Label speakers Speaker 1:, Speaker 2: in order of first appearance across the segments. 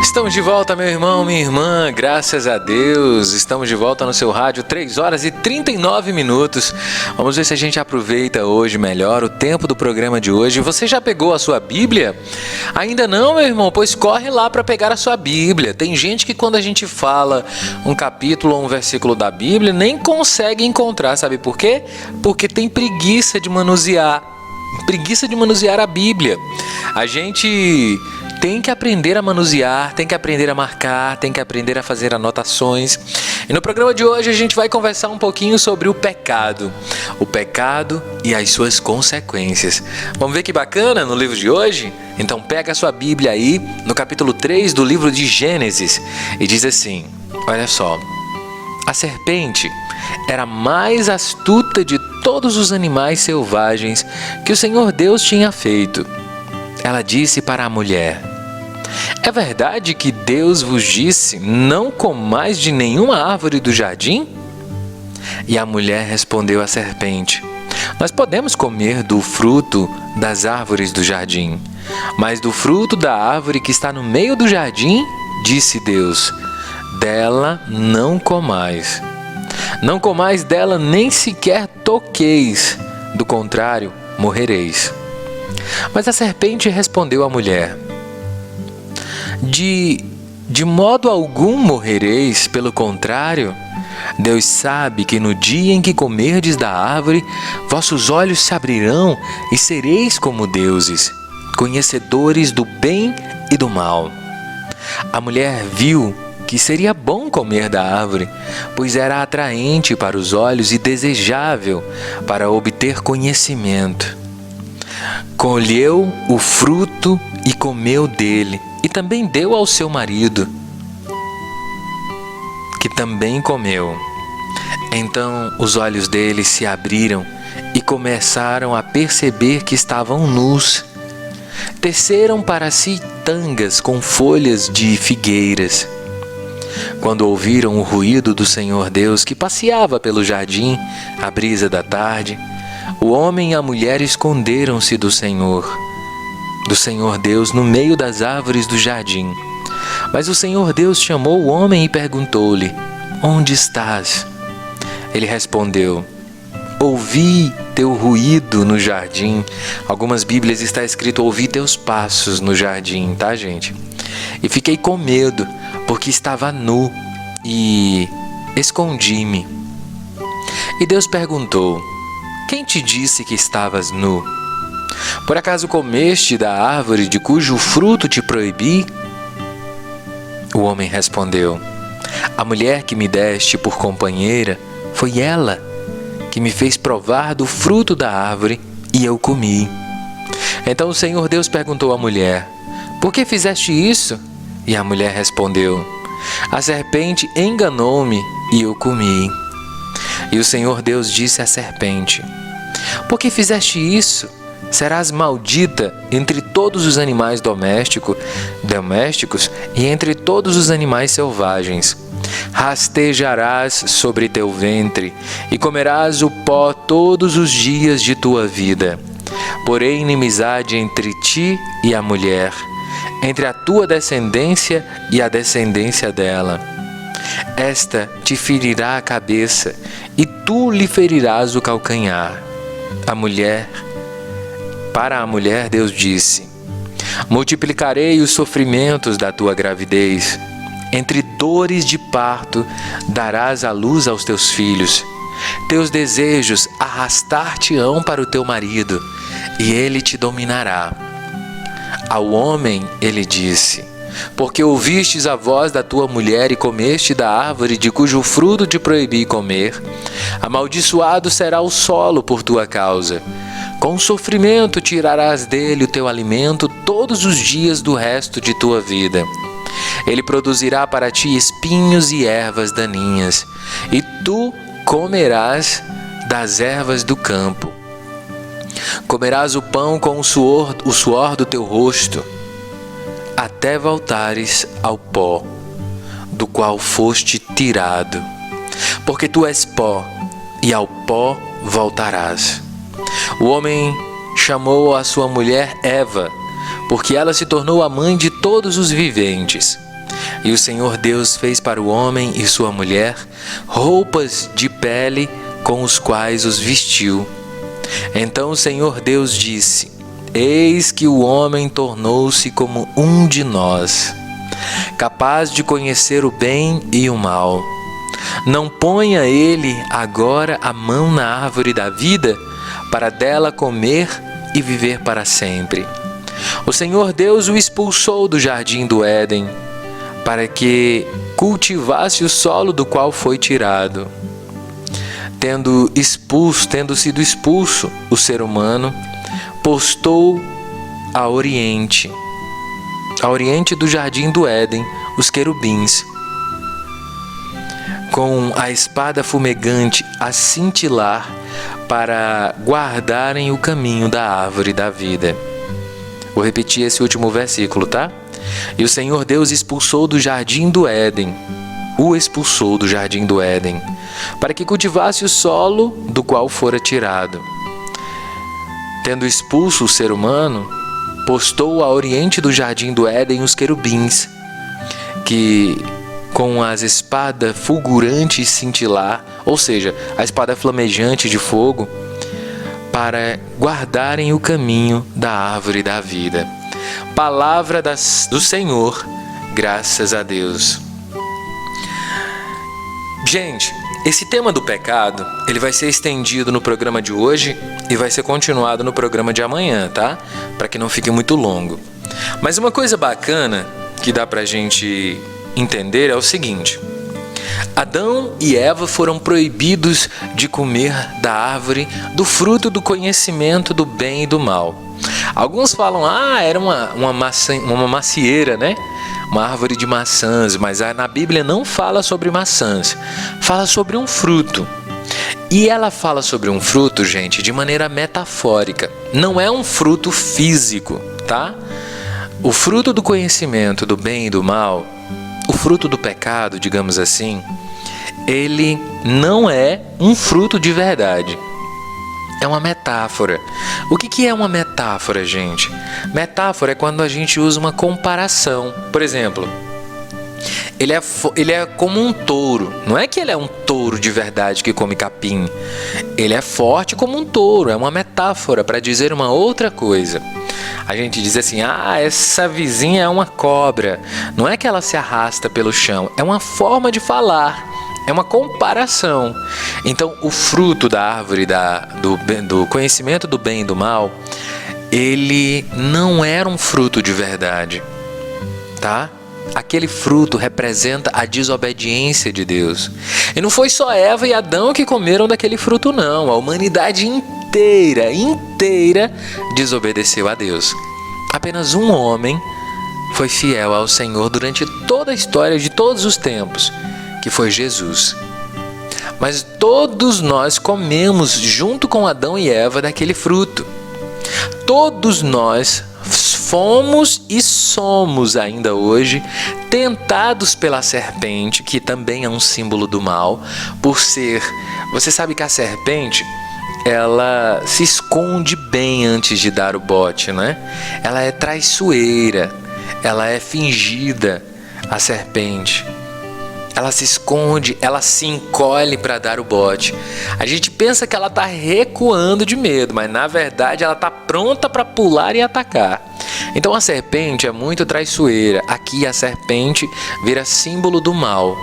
Speaker 1: Estamos de volta, meu irmão, minha irmã, graças a Deus, estamos de volta no seu rádio, 3 horas e 39 minutos. Vamos ver se a gente aproveita hoje melhor o tempo do programa de hoje. Você já pegou a sua Bíblia? Ainda não, meu irmão? Pois corre lá para pegar a sua Bíblia. Tem gente que quando a gente fala um capítulo ou um versículo da Bíblia, nem consegue encontrar, sabe por quê? Porque tem preguiça de manusear a Bíblia. A gente tem que aprender a manusear, tem que aprender a marcar, tem que aprender a fazer anotações. E no programa de hoje a gente vai conversar um pouquinho sobre o pecado e as suas consequências. Vamos ver que bacana no livro de hoje? Então pega a sua Bíblia aí, no capítulo 3 do livro de Gênesis, e diz assim, olha só: a serpente era a mais astuta de todos os animais selvagens que o Senhor Deus tinha feito. Ela disse para a mulher: é verdade que Deus vos disse, não comais de nenhuma árvore do jardim? E a mulher respondeu à serpente: nós podemos comer do fruto das árvores do jardim, mas do fruto da árvore que está no meio do jardim, disse Deus, dela não comais. Não comais dela, nem sequer toqueis, do contrário, morrereis. Mas a serpente respondeu à mulher: De modo algum morrereis, pelo contrário, Deus sabe que no dia em que comerdes da árvore, vossos olhos se abrirão e sereis como deuses, conhecedores do bem e do mal. A mulher viu que seria bom comer da árvore, pois era atraente para os olhos e desejável para obter conhecimento. Colheu o fruto e comeu dele, e também deu ao seu marido, que também comeu. Então os olhos dele se abriram e começaram a perceber que estavam nus. Teceram para si tangas com folhas de figueiras. Quando ouviram o ruído do Senhor Deus que passeava pelo jardim à brisa da tarde, o homem e a mulher esconderam-se do Senhor Deus no meio das árvores do jardim. Mas o Senhor Deus chamou o homem e perguntou-lhe: onde estás? Ele respondeu: ouvi teu ruído no jardim. Algumas Bíblias está escrito: ouvi teus passos no jardim, tá, gente? E fiquei com medo, porque estava nu e escondi-me. E Deus perguntou: quem te disse que estavas nu? Por acaso comeste da árvore de cujo fruto te proibi? O homem respondeu: a mulher que me deste por companheira, foi ela que me fez provar do fruto da árvore e eu comi. Então o Senhor Deus perguntou à mulher: por que fizeste isso? E a mulher respondeu: a serpente enganou-me e eu comi. E o Senhor Deus disse à serpente: por que fizeste isso? Serás maldita entre todos os animais domésticos e entre todos os animais selvagens. Rastejarás sobre teu ventre e comerás o pó todos os dias de tua vida. Porém, inimizade entre ti e a mulher, entre a tua descendência e a descendência dela. Esta te ferirá a cabeça e tu lhe ferirás o calcanhar. Para a mulher, Deus disse: multiplicarei os sofrimentos da tua gravidez. Entre dores de parto darás à luz aos teus filhos. Teus desejos arrastar-te-ão para o teu marido, e ele te dominará. Ao homem ele disse: porque ouvistes a voz da tua mulher e comeste da árvore de cujo fruto te proibi comer, amaldiçoado será o solo por tua causa. Com sofrimento tirarás dele o teu alimento todos os dias do resto de tua vida. Ele produzirá para ti espinhos e ervas daninhas, e tu comerás das ervas do campo. Comerás o pão com o suor do teu rosto, até voltares ao pó, do qual foste tirado. Porque tu és pó, e ao pó voltarás. O homem chamou a sua mulher Eva, porque ela se tornou a mãe de todos os viventes. E o Senhor Deus fez para o homem e sua mulher roupas de pele com os quais os vestiu. Então o Senhor Deus disse: Eis que o homem tornou-se como um de nós, capaz de conhecer o bem e o mal. Não ponha ele agora a mão na árvore da vida, para dela comer e viver para sempre. O Senhor Deus o expulsou do jardim do Éden, para que cultivasse o solo do qual foi tirado. Tendo sido expulso o ser humano, postou a oriente do jardim do Éden, os querubins, com a espada fumegante a cintilar, para guardarem o caminho da árvore da vida. Vou repetir esse último versículo, tá? E o Senhor Deus expulsou do jardim do Éden, para que cultivasse o solo do qual fora tirado. Tendo expulso o ser humano, postou a oriente do jardim do Éden os querubins, que com as espadas fulgurantes cintilar, ou seja, a espada flamejante de fogo, para guardarem o caminho da árvore da vida. Palavra do Senhor, graças a Deus. Gente, esse tema do pecado, ele vai ser estendido no programa de hoje e vai ser continuado no programa de amanhã, tá? Para que não fique muito longo. Mas uma coisa bacana que dá pra gente entender é o seguinte: Adão e Eva foram proibidos de comer da árvore do fruto do conhecimento do bem e do mal. Alguns falam, era uma macieira, né? Uma árvore de maçãs, mas na Bíblia não fala sobre maçãs, fala sobre um fruto. E ela fala sobre um fruto, gente, de maneira metafórica. Não é um fruto físico, tá? O fruto do conhecimento do bem e do mal, o fruto do pecado, digamos assim, ele não é um fruto de verdade. É uma metáfora. O que é uma metáfora, gente? Metáfora é quando a gente usa uma comparação. Por exemplo, ele é como um touro. Não é que ele é um touro de verdade que come capim. Ele é forte como um touro. É uma metáfora para dizer uma outra coisa. A gente diz assim, essa vizinha é uma cobra. Não é que ela se arrasta pelo chão. É uma forma de falar. É uma comparação. Então, o fruto da árvore do conhecimento do bem e do mal, ele não era um fruto de verdade, tá? Aquele fruto representa a desobediência de Deus. E não foi só Eva e Adão que comeram daquele fruto, não. A humanidade inteira desobedeceu a Deus. Apenas um homem foi fiel ao Senhor durante toda a história de todos os tempos, que foi Jesus. Mas todos nós comemos junto com Adão e Eva daquele fruto. Todos nós fomos e somos ainda hoje tentados pela serpente, que também é um símbolo do mal, por ser... Você sabe que a serpente, ela se esconde bem antes de dar o bote, né? Ela é traiçoeira, ela é fingida, a serpente. Ela se esconde, ela se encolhe para dar o bote. A gente pensa que ela está recuando de medo, mas na verdade ela está pronta para pular e atacar. Então a serpente é muito traiçoeira. Aqui a serpente vira símbolo do mal.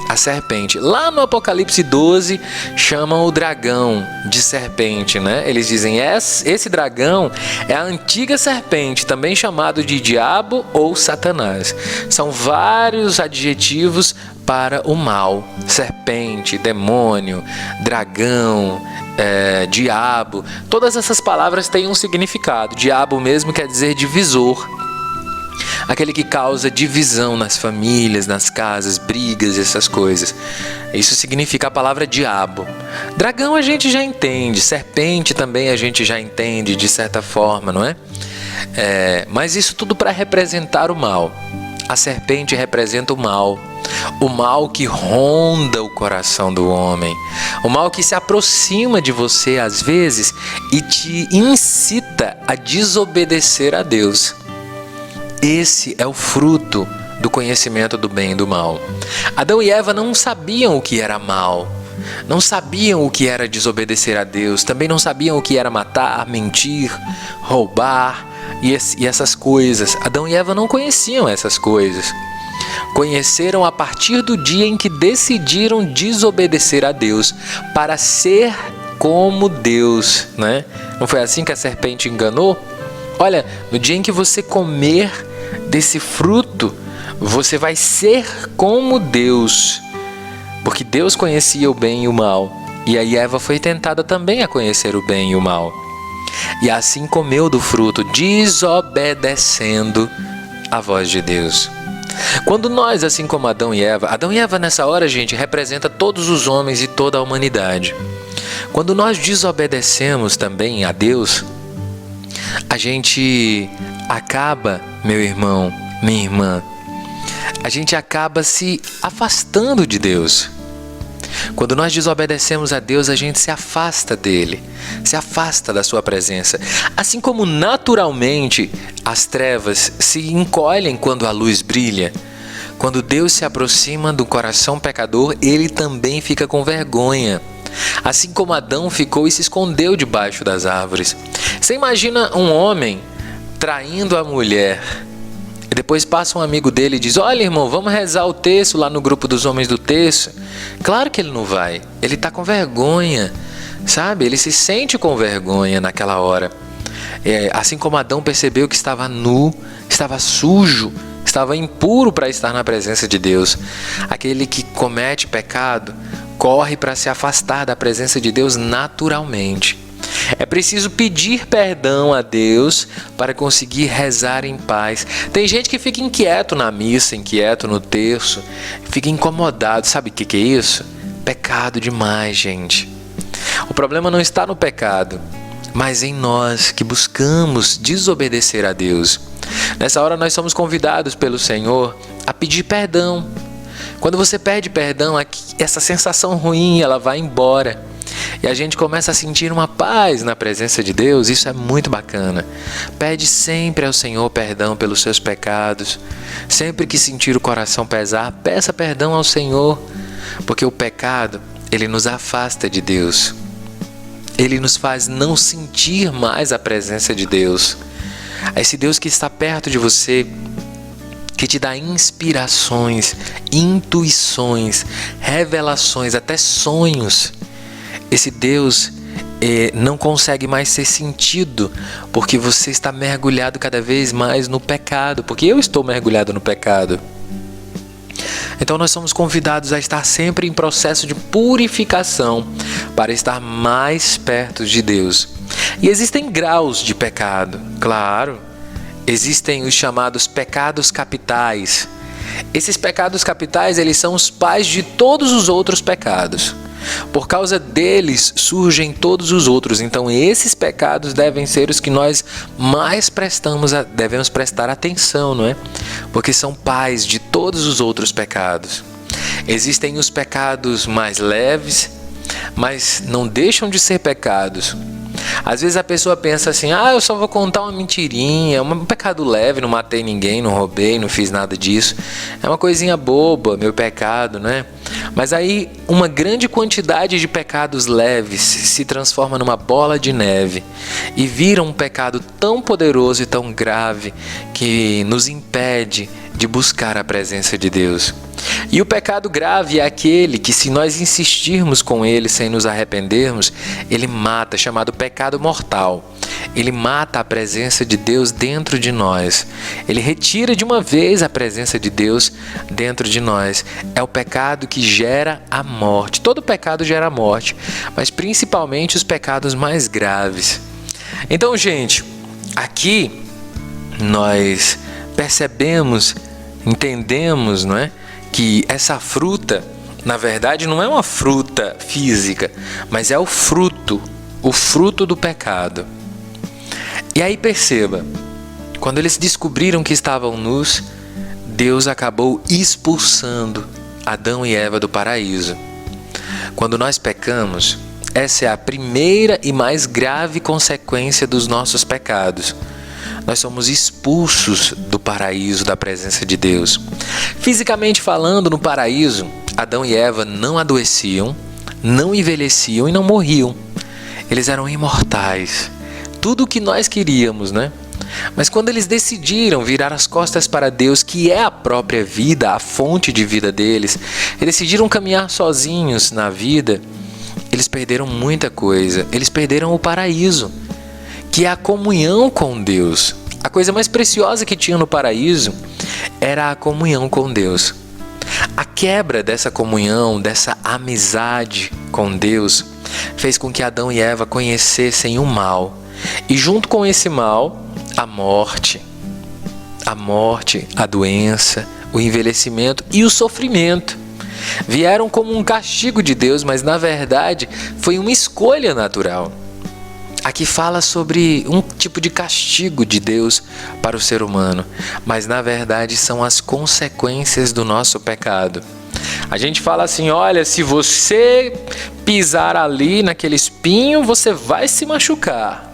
Speaker 1: A serpente. Lá no Apocalipse 12, chamam o dragão de serpente, né? Eles dizem, esse dragão é a antiga serpente, também chamado de diabo ou Satanás. São vários adjetivos para o mal. Serpente, demônio, dragão, diabo. Todas essas palavras têm um significado. Diabo mesmo quer dizer divisor. Aquele que causa divisão nas famílias, nas casas, brigas, essas coisas. Isso significa a palavra diabo. Dragão a gente já entende, serpente também a gente já entende de certa forma, não é? Mas isso tudo para representar o mal. A serpente representa o mal. o mal que ronda o coração do homem, o mal que se aproxima de você às vezes e te incita a desobedecer a Deus. Esse é o fruto do conhecimento do bem e do mal. Adão e Eva não sabiam o que era mal, não sabiam o que era desobedecer a Deus, também não sabiam o que era matar, mentir, roubar e essas coisas. Adão e Eva não conheciam essas coisas. Conheceram a partir do dia em que decidiram desobedecer a Deus para ser como Deus, né? Não foi assim que a serpente enganou? Olha, no dia em que você comer desse fruto, você vai ser como Deus, porque Deus conhecia o bem e o mal, e aí Eva foi tentada também a conhecer o bem e o mal, e assim comeu do fruto, desobedecendo a voz de Deus. Quando nós, assim como Adão e Eva nessa hora, gente, representa todos os homens e toda a humanidade. Quando nós desobedecemos também a Deus, a gente acaba, meu irmão, minha irmã, a gente acaba se afastando de Deus. Quando nós desobedecemos a Deus, a gente se afasta dele, se afasta da sua presença. Assim como naturalmente as trevas se encolhem quando a luz brilha, quando Deus se aproxima do coração pecador, ele também fica com vergonha. Assim como Adão ficou e se escondeu debaixo das árvores. Você imagina um homem traindo a mulher, e depois passa um amigo dele e diz: olha, irmão, vamos rezar o terço lá no grupo dos homens do terço. Claro que ele não vai, ele está com vergonha, sabe? Ele se sente com vergonha naquela hora. Assim como Adão percebeu que estava nu, estava sujo, estava impuro para estar na presença de Deus. Aquele que comete pecado corre para se afastar da presença de Deus naturalmente. É preciso pedir perdão a Deus para conseguir rezar em paz. Tem gente que fica inquieto na missa, inquieto no terço, fica incomodado. Sabe o que é isso? Pecado demais, gente. O problema não está no pecado, mas em nós que buscamos desobedecer a Deus. Nessa hora nós somos convidados pelo Senhor a pedir perdão. Quando você pede perdão, essa sensação ruim ela vai embora. E a gente começa a sentir uma paz na presença de Deus. Isso é muito bacana. Pede sempre ao Senhor perdão pelos seus pecados. Sempre que sentir o coração pesar, peça perdão ao Senhor. Porque o pecado, ele nos afasta de Deus. Ele nos faz não sentir mais a presença de Deus. Esse Deus que está perto de você, que te dá inspirações, intuições, revelações, até sonhos. Esse Deus não consegue mais ser sentido porque você está mergulhado cada vez mais no pecado, porque eu estou mergulhado no pecado. Então nós somos convidados a estar sempre em processo de purificação para estar mais perto de Deus. E existem graus de pecado, claro. Existem os chamados pecados capitais. Esses pecados capitais, eles são os pais de todos os outros pecados. Por causa deles surgem todos os outros. Então esses pecados devem ser os que nós mais devemos prestar atenção, não é? Porque são pais de todos os outros pecados. Existem os pecados mais leves, mas não deixam de ser pecados. Às vezes a pessoa pensa assim: eu só vou contar uma mentirinha, um pecado leve, não matei ninguém, não roubei, não fiz nada disso. É uma coisinha boba, meu pecado, né? Mas aí uma grande quantidade de pecados leves se transforma numa bola de neve e vira um pecado tão poderoso e tão grave que nos impede de buscar a presença de Deus. E o pecado grave é aquele que, se nós insistirmos com ele sem nos arrependermos, ele mata, chamado pecado mortal. Ele mata a presença de Deus dentro de nós. Ele retira de uma vez a presença de Deus dentro de nós. É o pecado que gera a morte. Todo pecado gera a morte, mas principalmente os pecados mais graves. Então, gente, aqui nós percebemos, entendemos, não é? Que essa fruta, na verdade, não é uma fruta física, mas é o fruto do pecado. E aí perceba, quando eles descobriram que estavam nus, Deus acabou expulsando Adão e Eva do paraíso. Quando nós pecamos, essa é a primeira e mais grave consequência dos nossos pecados. Nós somos expulsos do paraíso, da presença de Deus. Fisicamente falando, no paraíso, Adão e Eva não adoeciam, não envelheciam e não morriam. Eles eram imortais. Tudo o que nós queríamos, né? Mas quando eles decidiram virar as costas para Deus, que é a própria vida, a fonte de vida deles, eles decidiram caminhar sozinhos na vida, eles perderam muita coisa. Eles perderam o paraíso, que é a comunhão com Deus. A coisa mais preciosa que tinha no paraíso era a comunhão com Deus. A quebra dessa comunhão, dessa amizade com Deus, fez com que Adão e Eva conhecessem o mal. E junto com esse mal, a morte, a doença, o envelhecimento e o sofrimento. Vieram como um castigo de Deus, mas na verdade foi uma escolha natural. Aqui fala sobre um tipo de castigo de Deus para o ser humano, mas na verdade são as consequências do nosso pecado. A gente fala assim, olha, se você pisar ali naquele espinho, você vai se machucar.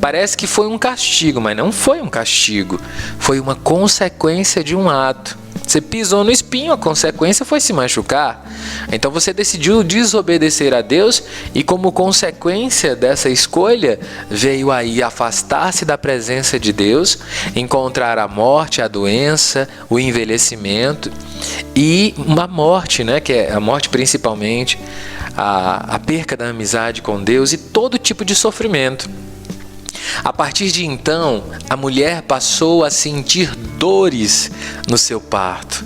Speaker 1: Parece que foi um castigo, mas não foi um castigo. Foi uma consequência de um ato. Você pisou no espinho, a consequência foi se machucar. Então você decidiu desobedecer a Deus e como consequência dessa escolha, veio aí afastar-se da presença de Deus, encontrar a morte, a doença, o envelhecimento e uma morte, né? Que é a morte principalmente, a perca da amizade com Deus e todo tipo de sofrimento. A partir de então, a mulher passou a sentir dores no seu parto.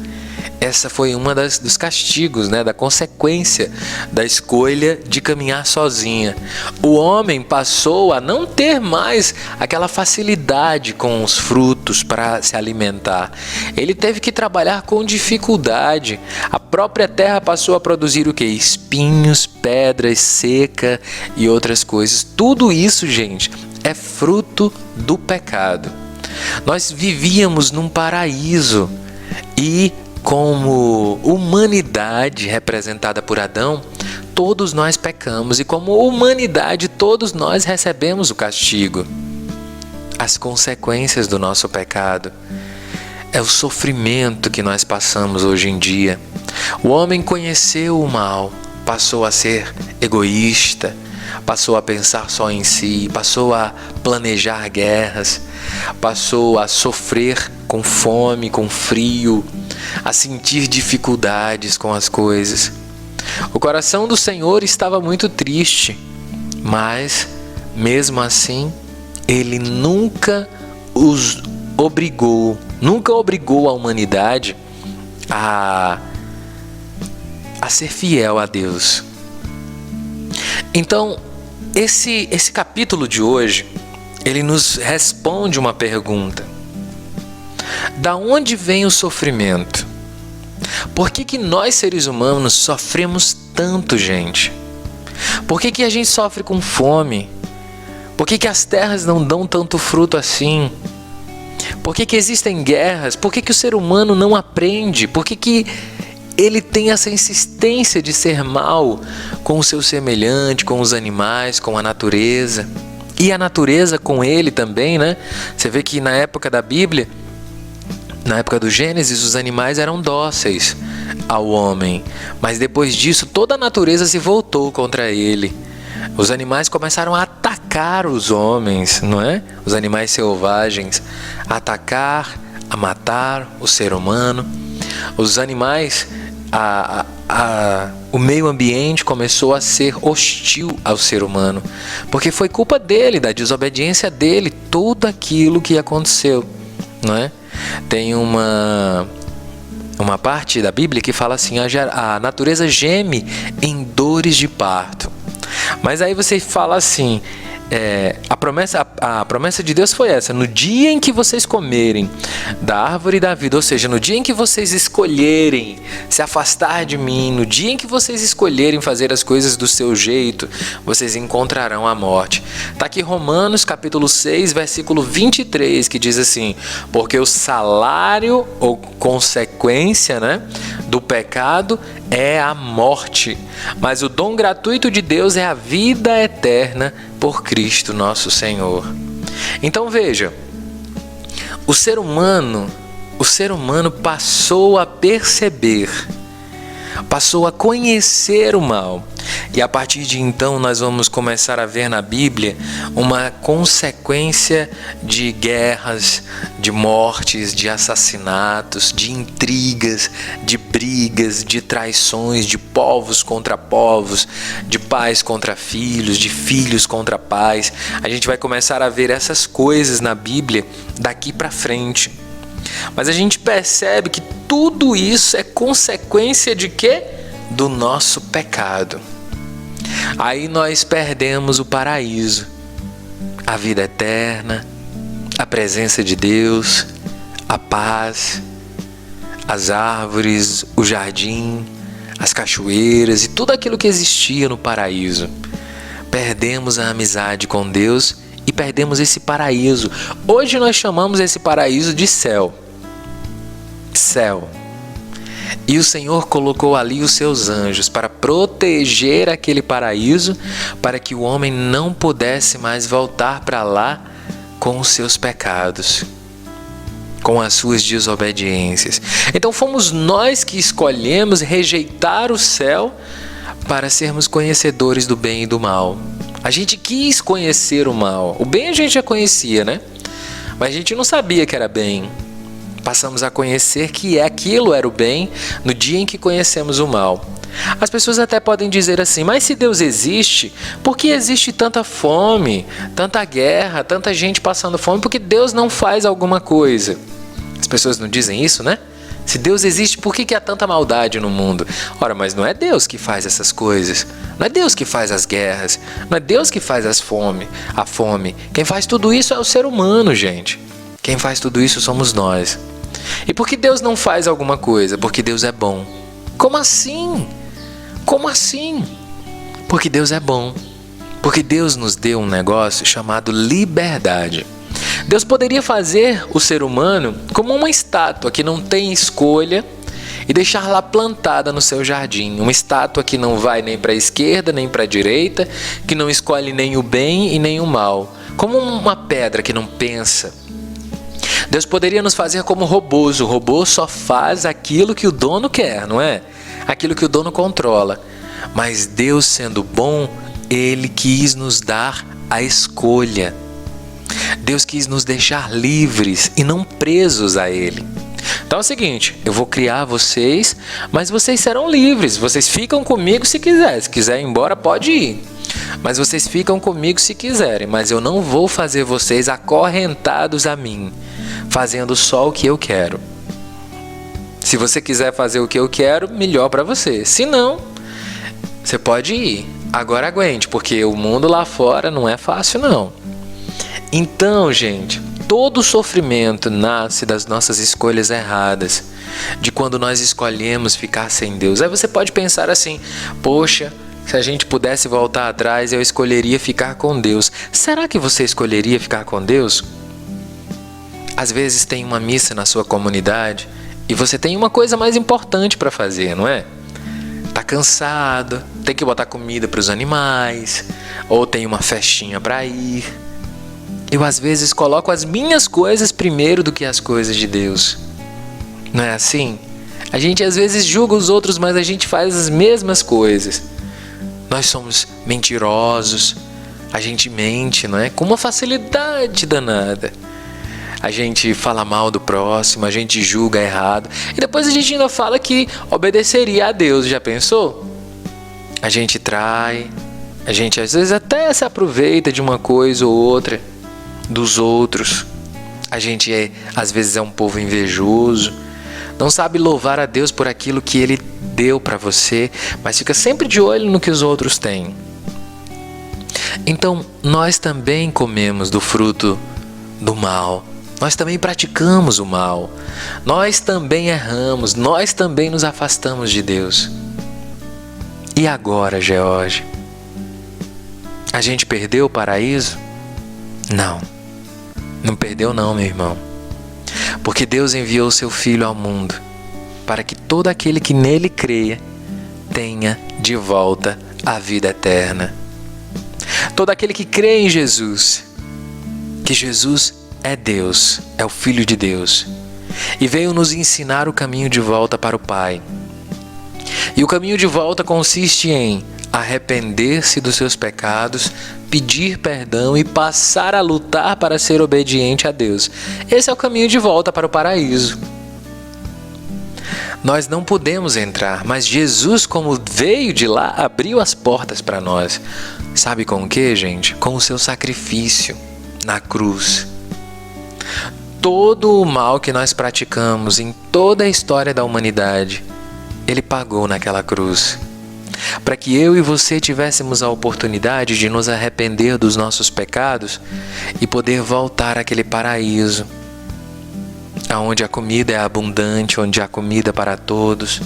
Speaker 1: Essa foi uma dos castigos, né, da consequência da escolha de caminhar sozinha. O homem passou a não ter mais aquela facilidade com os frutos para se alimentar. Ele teve que trabalhar com dificuldade. A própria terra passou a produzir o quê? Espinhos, pedras, seca e outras coisas. Tudo isso, gente, é fruto do pecado. Nós vivíamos num paraíso e, como humanidade representada por Adão, todos nós pecamos e, como humanidade, todos nós recebemos o castigo. As consequências do nosso pecado é o sofrimento que nós passamos hoje em dia. O homem conheceu o mal, passou a ser egoísta, passou a pensar só em si, passou a planejar guerras, passou a sofrer com fome, com frio, a sentir dificuldades com as coisas. O coração do Senhor estava muito triste, mas, mesmo assim, Ele nunca obrigou a humanidade a ser fiel a Deus. Então, esse capítulo de hoje, ele nos responde uma pergunta. Da onde vem o sofrimento? Por que nós, seres humanos, sofremos tanto, gente? Por que a gente sofre com fome? Por que as terras não dão tanto fruto assim? Por que existem guerras? Por que o ser humano não aprende? Por que ele tem essa insistência de ser mal com o seu semelhante, com os animais, com a natureza? E a natureza com ele também, né? Você vê que na época da Bíblia, na época do Gênesis, os animais eram dóceis ao homem. Mas depois disso, toda a natureza se voltou contra ele. Os animais começaram a atacar os homens, não é? Os animais selvagens, a atacar, a matar o ser humano. Os animais, o meio ambiente começou a ser hostil ao ser humano, porque foi culpa dele, da desobediência dele, tudo aquilo que aconteceu, não é? Tem uma parte da Bíblia que fala assim, a natureza geme em dores de parto. Mas aí você fala assim, a promessa de Deus foi essa: no dia em que vocês comerem da árvore da vida, ou seja, no dia em que vocês escolherem se afastar de mim, no dia em que vocês escolherem fazer as coisas do seu jeito, vocês encontrarão a morte. Está aqui Romanos capítulo 6, versículo 23, que diz assim: porque o salário ou consequência, do pecado é a morte, mas o dom gratuito de Deus é a vida eterna por Cristo nosso Senhor. Então veja, o ser humano passou a perceber, passou a conhecer o mal. E a partir de então nós vamos começar a ver na Bíblia uma consequência de guerras, de mortes, de assassinatos, de intrigas, de brigas, de traições, de povos contra povos, de pais contra filhos, de filhos contra pais. A gente vai começar a ver essas coisas na Bíblia daqui para frente. Mas a gente percebe que tudo isso é consequência de quê? Do nosso pecado. Aí nós perdemos o paraíso, a vida eterna, a presença de Deus, a paz, as árvores, o jardim, as cachoeiras e tudo aquilo que existia no paraíso. Perdemos a amizade com Deus e perdemos esse paraíso. Hoje nós chamamos esse paraíso de céu. Céu. E o Senhor colocou ali os seus anjos para proteger aquele paraíso, para que o homem não pudesse mais voltar para lá com os seus pecados, com as suas desobediências. Então fomos nós que escolhemos rejeitar o céu para sermos conhecedores do bem e do mal. A gente quis conhecer o mal. O bem a gente já conhecia, mas a gente não sabia que era bem. Passamos a conhecer que aquilo era o bem no dia em que conhecemos o mal. As pessoas até podem dizer assim: mas se Deus existe, por que existe tanta fome, tanta guerra, tanta gente passando fome? Porque Deus não faz alguma coisa. As pessoas não dizem isso, Se Deus existe, por que há tanta maldade no mundo? Ora, mas não é Deus que faz essas coisas. Não é Deus que faz as guerras. Não é Deus que faz a fome. Quem faz tudo isso é o ser humano, gente. Quem faz tudo isso somos nós. E por que Deus não faz alguma coisa? Porque Deus é bom. Como assim? Como assim? Porque Deus é bom. Porque Deus nos deu um negócio chamado liberdade. Deus poderia fazer o ser humano como uma estátua que não tem escolha e deixar lá plantada no seu jardim. Uma estátua que não vai nem para a esquerda nem para a direita, que não escolhe nem o bem e nem o mal. Como uma pedra que não pensa. Deus poderia nos fazer como robôs. O robô só faz aquilo que o dono quer, não é? Aquilo que o dono controla. Mas Deus, sendo bom, Ele quis nos dar a escolha. Deus quis nos deixar livres e não presos a Ele. Então é o seguinte, eu vou criar vocês, mas vocês serão livres. Vocês ficam comigo se quiser. Se quiser ir embora, pode ir. Mas vocês ficam comigo se quiserem. Mas eu não vou fazer vocês acorrentados a mim, fazendo só o que eu quero. Se você quiser fazer o que eu quero, melhor para você. Se não, você pode ir. Agora aguente, porque o mundo lá fora não é fácil, não. Então, gente, todo o sofrimento nasce das nossas escolhas erradas, de quando nós escolhemos ficar sem Deus. Aí você pode pensar assim: poxa, se a gente pudesse voltar atrás, eu escolheria ficar com Deus. Será que você escolheria ficar com Deus? Às vezes tem uma missa na sua comunidade e você tem uma coisa mais importante para fazer, não é? Tá cansado, tem que botar comida para os animais, ou tem uma festinha para ir. Eu às vezes coloco as minhas coisas primeiro do que as coisas de Deus. Não é assim? A gente às vezes julga os outros, mas a gente faz as mesmas coisas. Nós somos mentirosos, a gente mente, não é? Com uma facilidade danada. A gente fala mal do próximo, a gente julga errado. E depois a gente ainda fala que obedeceria a Deus. Já pensou? A gente trai, a gente às vezes até se aproveita de uma coisa ou outra dos outros. A gente às vezes é um povo invejoso. Não sabe louvar a Deus por aquilo que Ele deu para você, mas fica sempre de olho no que os outros têm. Então, nós também comemos do fruto do mal. Nós também praticamos o mal. Nós também erramos. Nós também nos afastamos de Deus. E agora, George? A gente perdeu o paraíso? Não perdeu não, meu irmão. Porque Deus enviou o seu Filho ao mundo para que todo aquele que nele creia tenha de volta a vida eterna. Todo aquele que crê em Jesus, que Jesus é Deus, é o Filho de Deus, e veio nos ensinar o caminho de volta para o Pai. E o caminho de volta consiste em arrepender-se dos seus pecados, pedir perdão e passar a lutar para ser obediente a Deus. Esse é o caminho de volta para o paraíso. Nós não podemos entrar, mas Jesus, como veio de lá, abriu as portas para nós. Sabe com o que, gente? Com o seu sacrifício na cruz. Todo o mal que nós praticamos em toda a história da humanidade, Ele pagou naquela cruz, para que eu e você tivéssemos a oportunidade de nos arrepender dos nossos pecados e poder voltar àquele paraíso, onde a comida é abundante, onde há comida para todos,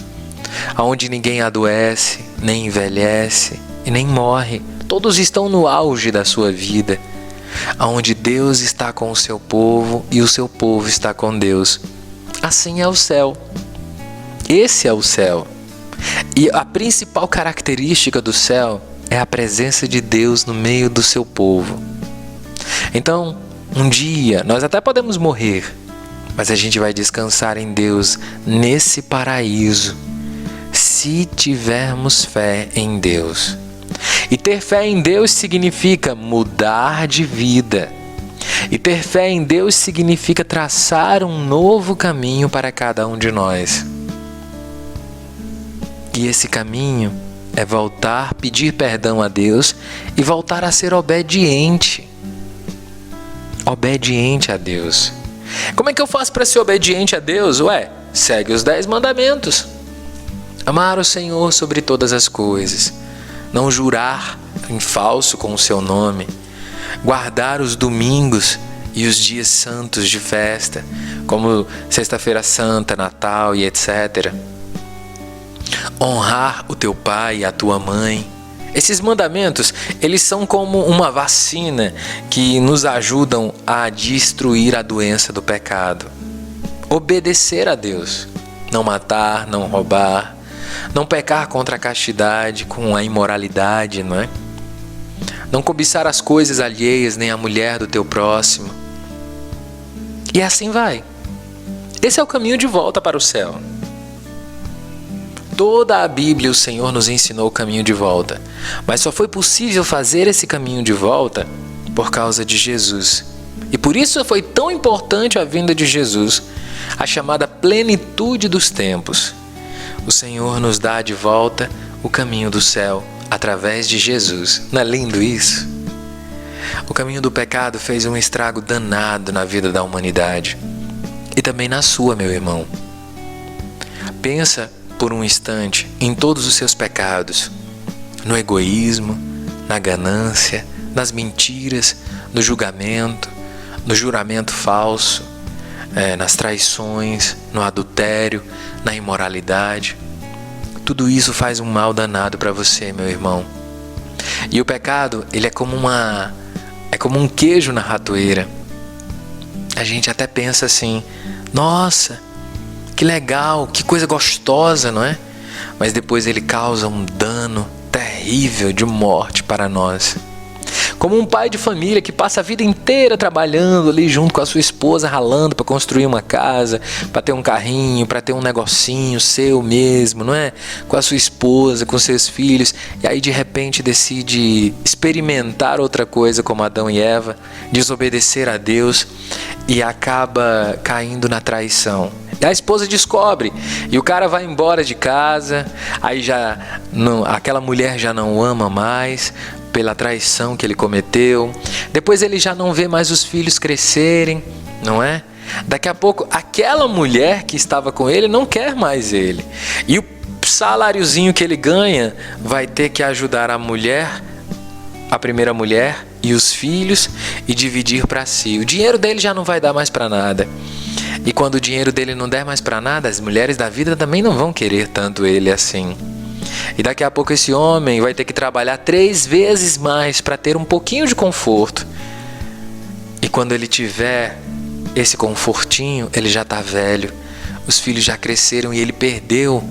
Speaker 1: onde ninguém adoece, nem envelhece e nem morre. Todos estão no auge da sua vida, onde Deus está com o seu povo e o seu povo está com Deus. Assim é o céu. Esse é o céu. E a principal característica do céu é a presença de Deus no meio do seu povo. Então, um dia, nós até podemos morrer, mas a gente vai descansar em Deus nesse paraíso, se tivermos fé em Deus. E ter fé em Deus significa mudar de vida. E ter fé em Deus significa traçar um novo caminho para cada um de nós. E esse caminho é voltar, pedir perdão a Deus e voltar a ser obediente. Obediente a Deus. Como é que eu faço para ser obediente a Deus? Segue os 10 mandamentos. Amar o Senhor sobre todas as coisas. Não jurar em falso com o seu nome. Guardar os domingos e os dias santos de festa, como Sexta-feira Santa, Natal e etc. Honrar o teu pai e a tua mãe. Esses mandamentos, eles são como uma vacina que nos ajudam a destruir a doença do pecado. Obedecer a Deus. Não matar, não roubar, não pecar contra a castidade, com a imoralidade, não é? Não cobiçar as coisas alheias, nem a mulher do teu próximo. E assim vai. Esse é o caminho de volta para o céu. Toda a Bíblia o Senhor nos ensinou o caminho de volta, mas só foi possível fazer esse caminho de volta por causa de Jesus. E por isso foi tão importante a vinda de Jesus, a chamada plenitude dos tempos. O Senhor nos dá de volta o caminho do céu através de Jesus. Não é lindo isso? O caminho do pecado fez um estrago danado na vida da humanidade e também na sua, meu irmão. Pensa por um instante em todos os seus pecados, no egoísmo, na ganância, nas mentiras, no julgamento, no juramento falso, nas traições, no adultério, na imoralidade. Tudo isso faz um mal danado para você, meu irmão. E o pecado, ele é como um queijo na ratoeira. A gente até pensa assim: nossa, que legal, que coisa gostosa, não é? Mas depois ele causa um dano terrível de morte para nós. Como um pai de família que passa a vida inteira trabalhando ali junto com a sua esposa, ralando para construir uma casa, para ter um carrinho, para ter um negocinho seu mesmo, não é? Com a sua esposa, com seus filhos, e aí de repente decide experimentar outra coisa como Adão e Eva, desobedecer a Deus e acaba caindo na traição. E a esposa descobre, e o cara vai embora de casa, aí aquela mulher já não o ama mais pela traição que ele cometeu. Depois ele já não vê mais os filhos crescerem, não é? Daqui a pouco aquela mulher que estava com ele não quer mais ele. E o saláriozinho que ele ganha vai ter que ajudar a mulher, a primeira mulher e os filhos e dividir para si. O dinheiro dele já não vai dar mais para nada. E quando o dinheiro dele não der mais para nada, as mulheres da vida também não vão querer tanto ele assim. E daqui a pouco esse homem vai ter que trabalhar 3 vezes mais para ter um pouquinho de conforto. quando ele tiver esse confortinho, ele já está velho. Os filhos já cresceram e ele perdeu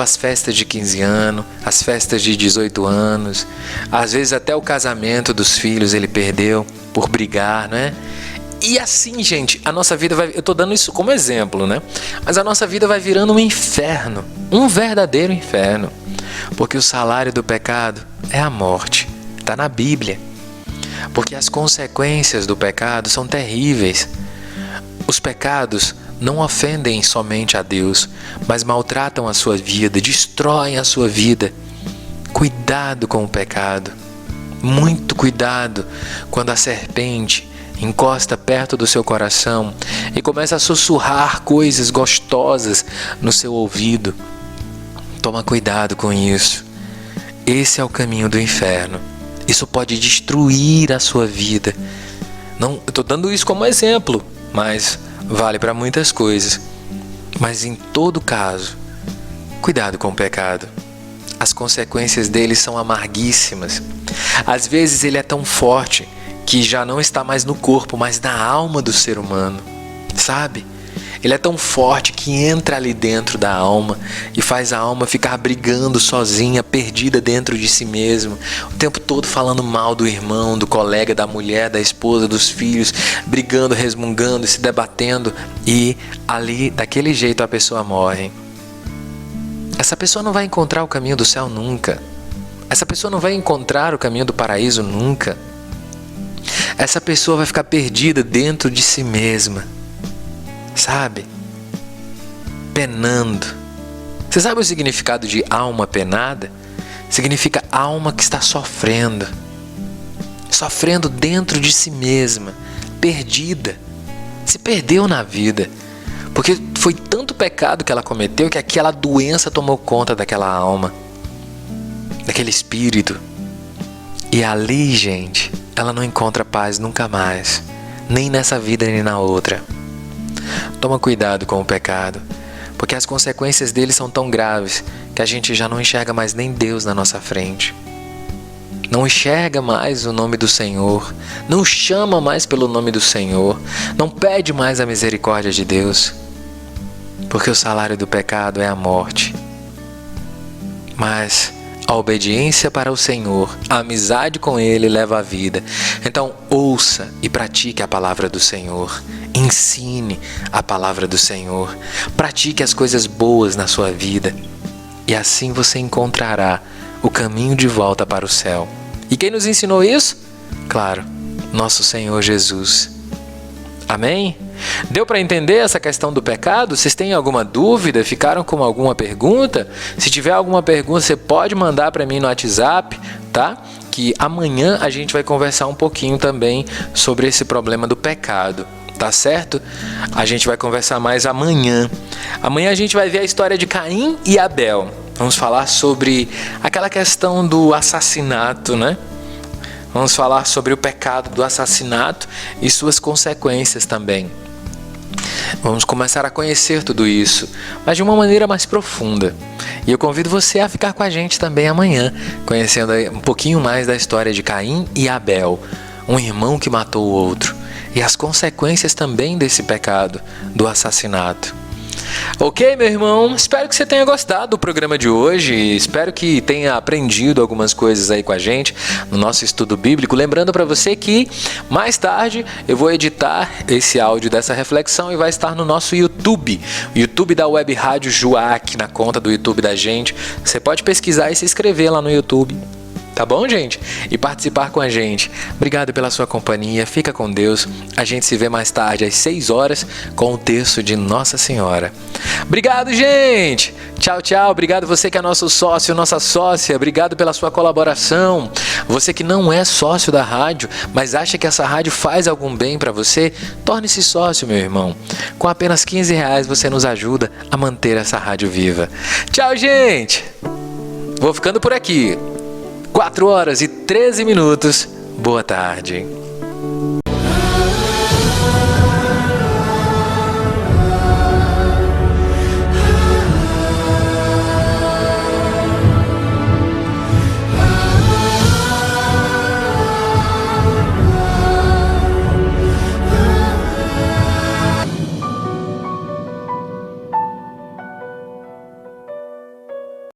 Speaker 1: as festas de 15 anos, as festas de 18 anos, às vezes até o casamento dos filhos ele perdeu por brigar, né? E assim, gente, a nossa vida vai... Eu estou dando isso como exemplo, né? Mas a nossa vida vai virando um inferno, um verdadeiro inferno. Porque o salário do pecado é a morte. Está na Bíblia. Porque as consequências do pecado são terríveis. Os pecados não ofendem somente a Deus, mas maltratam a sua vida, destroem a sua vida. Cuidado com o pecado. Muito cuidado quando a serpente encosta perto do seu coração e começa a sussurrar coisas gostosas no seu ouvido. Toma cuidado com isso. Esse é o caminho do inferno. Isso pode destruir a sua vida. Não, eu estou dando isso como exemplo, mas vale para muitas coisas. Mas em todo caso, cuidado com o pecado. As consequências dele são amarguíssimas. Às vezes ele é tão forte que já não está mais no corpo, mas na alma do ser humano, sabe? Ele é tão forte que entra ali dentro da alma e faz a alma ficar brigando sozinha, perdida dentro de si mesmo, o tempo todo falando mal do irmão, do colega, da mulher, da esposa, dos filhos, brigando, resmungando, se debatendo, e ali, daquele jeito, a pessoa morre. Essa pessoa não vai encontrar o caminho do céu nunca. Essa pessoa não vai encontrar o caminho do paraíso nunca. Essa pessoa vai ficar perdida dentro de si mesma, sabe? Penando. Você sabe o significado de alma penada? Significa alma que está sofrendo. Sofrendo dentro de si mesma, perdida. Se perdeu na vida. Porque foi tanto pecado que ela cometeu que aquela doença tomou conta daquela alma, daquele espírito. E ali, gente, ela não encontra paz nunca mais, nem nessa vida nem na outra. Toma cuidado com o pecado, porque as consequências dele são tão graves que a gente já não enxerga mais nem Deus na nossa frente. Não enxerga mais o nome do Senhor, não chama mais pelo nome do Senhor, não pede mais a misericórdia de Deus, porque o salário do pecado é a morte. Mas a obediência para o Senhor, a amizade com Ele leva à vida. Então ouça e pratique a palavra do Senhor. Ensine a palavra do Senhor. Pratique as coisas boas na sua vida. E assim você encontrará o caminho de volta para o céu. E quem nos ensinou isso? Claro, nosso Senhor Jesus. Amém? Deu para entender essa questão do pecado? Vocês têm alguma dúvida? Ficaram com alguma pergunta? Se tiver alguma pergunta, você pode mandar para mim no WhatsApp, tá? Que amanhã a gente vai conversar um pouquinho também sobre esse problema do pecado, tá certo? A gente vai conversar mais amanhã. Amanhã a gente vai ver a história de Caim e Abel. Vamos falar sobre aquela questão do assassinato, né? Vamos falar sobre o pecado do assassinato e suas consequências também. Vamos começar a conhecer tudo isso, mas de uma maneira mais profunda. E eu convido você a ficar com a gente também amanhã, conhecendo um pouquinho mais da história de Caim e Abel, um irmão que matou o outro, e as consequências também desse pecado, do assassinato. Ok, meu irmão? Espero que você tenha gostado do programa de hoje. Espero que tenha aprendido algumas coisas aí com a gente no nosso estudo bíblico. Lembrando para você que mais tarde eu vou editar esse áudio dessa reflexão e vai estar no nosso YouTube. O YouTube da Web Rádio Juac, na conta do YouTube da gente. Você pode pesquisar e se inscrever lá no YouTube. Tá bom, gente? E participar com a gente. Obrigado pela sua companhia. Fica com Deus. A gente se vê mais tarde às 6 horas com o texto de Nossa Senhora. Obrigado, gente! Tchau, tchau. Obrigado você que é nosso sócio, nossa sócia. Obrigado pela sua colaboração. Você que não é sócio da rádio, mas acha que essa rádio faz algum bem para você, torne-se sócio, meu irmão. Com apenas R$15 você nos ajuda a manter essa rádio viva. Tchau, gente! Vou ficando por aqui. 4 horas e 13 minutos. Boa tarde.